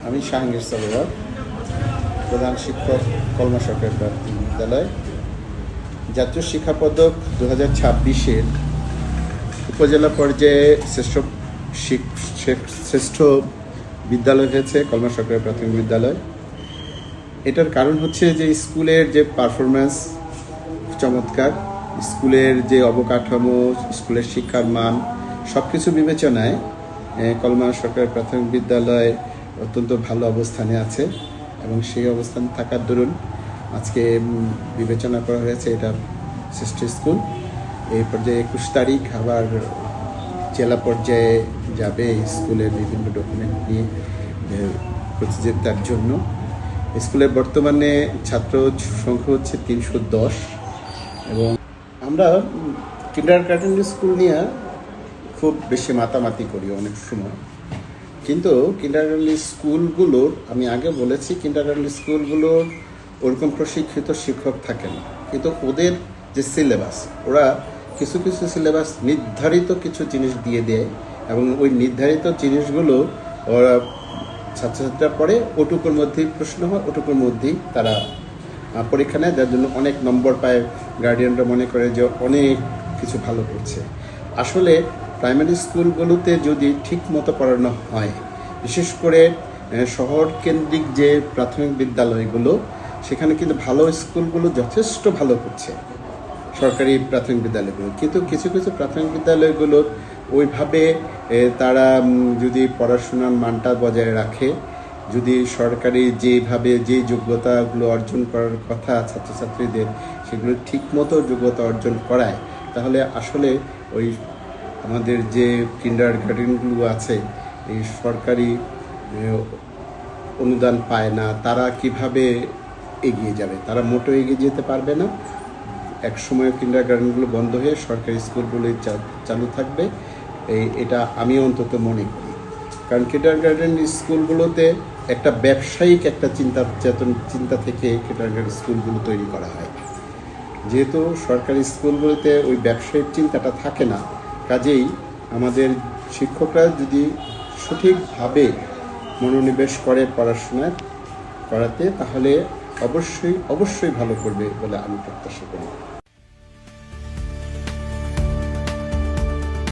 আমি শাহাঙ্গীর সরোয়ার, প্রধান শিক্ষক কলমা সরকারি প্রাথমিক বিদ্যালয়। জাতীয় শিক্ষা পদক 2026-এর উপজেলা পর্যায়ে শ্রেষ্ঠ বিদ্যালয় হয়েছে কলমা সরকারি প্রাথমিক বিদ্যালয়। এটার কারণ হচ্ছে যে স্কুলের যে পারফরমেন্স চমৎকার, স্কুলের যে অবকাঠামো, স্কুলের শিক্ষার মান সব কিছু বিবেচনায় কলমা সরকারি প্রাথমিক বিদ্যালয় অত্যন্ত ভালো অবস্থানে আছে এবং সেই অবস্থানে থাকার দরুন আজকে বিবেচনা করা হয়েছে এটা শ্রেষ্ঠ স্কুল। এই পর্যায়ে 21 তারিখ আবার জেলা পর্যায়ে যাবে স্কুলের বিভিন্ন ডকুমেন্ট নিয়ে প্রতিযোগিতার জন্য। স্কুলের বর্তমানে ছাত্র সংখ্যা হচ্ছে 310 এবং আমরা কিন্ডারগার্টেন স্কুল নিয়ে খুব বেশি মাতামাতি করি অনেক সময়, কিন্তু কিন্ডারগার্টেন স্কুলগুলোর আমি আগে বলেছি কিন্ডারগার্টেন স্কুলগুলোর ওরকম প্রশিক্ষিত শিক্ষক থাকে না, কিন্তু ওদের যে সিলেবাস, ওরা কিছু কিছু সিলেবাস নির্ধারিত কিছু জিনিস দিয়ে দেয় এবং ওই নির্ধারিত জিনিসগুলো ওরা ছাত্রছাত্রীরা পড়ে, ওটুকুর মধ্যেই প্রশ্ন হয়, ওটুকুর মধ্যেই তারা পরীক্ষা নেয়, যার জন্য অনেক নম্বর পায়। গার্ডিয়ানরা মনে করে যে অনেক কিছু ভালো করছে। আসলে প্রাইমারি স্কুলগুলোতে যদি ঠিক মতো পড়ানো হয়, বিশেষ করে শহর কেন্দ্রিক যে প্রাথমিক বিদ্যালয়গুলো, সেখানে কিন্তু ভালো স্কুলগুলো যথেষ্ট ভালো করছে সরকারি প্রাথমিক বিদ্যালয়গুলো, কিন্তু কিছু কিছু প্রাথমিক বিদ্যালয়গুলো ওইভাবে তারা যদি পড়াশোনার মানটা বজায় রাখে, যদি সরকারি যেভাবে যে যোগ্যতাগুলো অর্জন করার কথা ছাত্রছাত্রীদের সেগুলো ঠিকমতো যোগ্যতা অর্জন করায়, তাহলে আসলে ওই আমাদের যে কিন্ডারগার্টেনগুলো আছে এই সরকারি অনুদান পায় না, তারা কিভাবে এগিয়ে যাবে? তারা মোটেও এগিয়ে যেতে পারবে না। এক সময় কিন্ডারগার্টেনগুলো বন্ধ হয়ে সরকারি স্কুলগুলোই চালু থাকবে, এটা আমি অন্তত মনে করি। কারণ কিন্ডারগার্টেন স্কুলগুলোতে একটা ব্যবসায়িক একটা চিন্তা থেকে কিন্ডারগার্টেন স্কুলগুলো তৈরি করা হয়। যেহেতু সরকারি স্কুলগুলোতে ওই ব্যবসায়িক চিন্তাটা থাকে না, কাজেই আমাদের শিক্ষকরা যদি সঠিকভাবে মনোনিবেশ করে পড়াশোনা করাতে, তাহলে অবশ্যই ভালো করবে বলে আমি প্রত্যাশা করি।